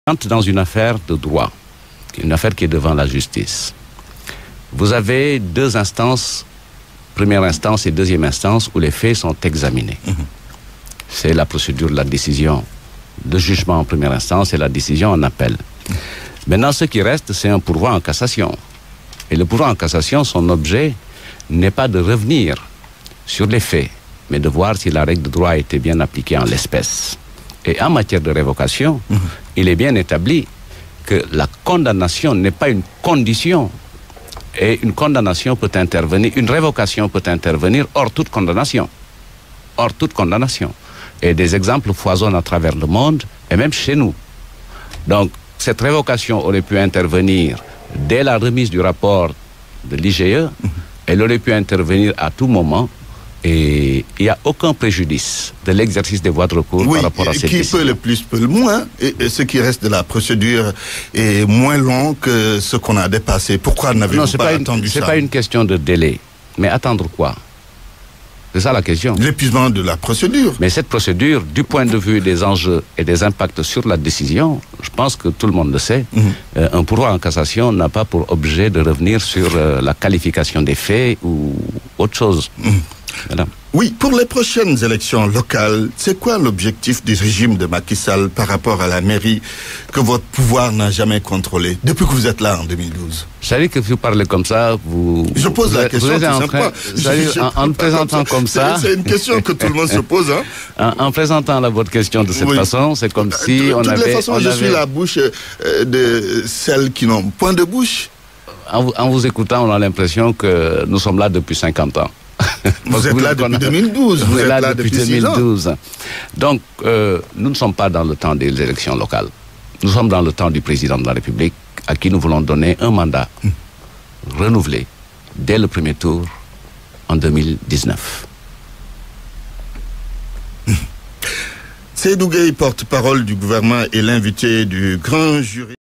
Entre dans une affaire de droit, une affaire qui est devant la justice, vous avez deux instances, première instance et deuxième instance, où les faits sont examinés. C'est la procédure de la décision de jugement en première instance et la décision en appel. Maintenant, ce qui reste, c'est un pourvoi en cassation. Et le pourvoi en cassation, son objet n'est pas de revenir sur les faits, mais de voir si la règle de droit a été bien appliquée en l'espèce. Et en matière de révocation, il est bien établi que la condamnation n'est pas une condition. Et une condamnation peut intervenir, une révocation peut intervenir hors toute condamnation. Hors toute condamnation. Et des exemples foisonnent à travers le monde, et même chez nous. Donc, cette révocation aurait pu intervenir dès la remise du rapport de l'IGE. Elle aurait pu intervenir à tout moment. Et il n'y a aucun préjudice de l'exercice des voies de recours par rapport à cette décision. Qui peut le plus, peut le moins. Et ce qui reste de la procédure est moins long que ce qu'on a dépassé. Pourquoi n'avez-vous pas attendu ça? Ce n'est pas une question de délai. Mais attendre quoi? C'est ça la question. L'épuisement de la procédure. Mais cette procédure, du point de vue des enjeux et des impacts sur la décision, je pense que tout le monde le sait, un pourvoi en cassation n'a pas pour objet de revenir sur la qualification des faits ou autre chose. Madame. Oui, pour les prochaines élections locales, c'est quoi l'objectif du régime de Macky Sall par rapport à la mairie que votre pouvoir n'a jamais contrôlée depuis que vous êtes là en 2012? Vous savez que vous parlez comme ça, Je pose la question tout simplement. En présentant comme ça... C'est une question que tout le monde se pose. En présentant votre question de cette façon, c'est comme si on avait... De toutes les façons, je suis la bouche de celles qui n'ont point de bouche. En vous écoutant, on a l'impression que nous sommes là depuis 50 ans. Vous êtes là depuis 2012. Vous êtes là depuis 2012. Donc, nous ne sommes pas dans le temps des élections locales. Nous sommes dans le temps du président de la République, à qui nous voulons donner un mandat renouvelé dès le premier tour en 2019. Seydou Gueye, porte-parole du gouvernement et l'invité du grand jury.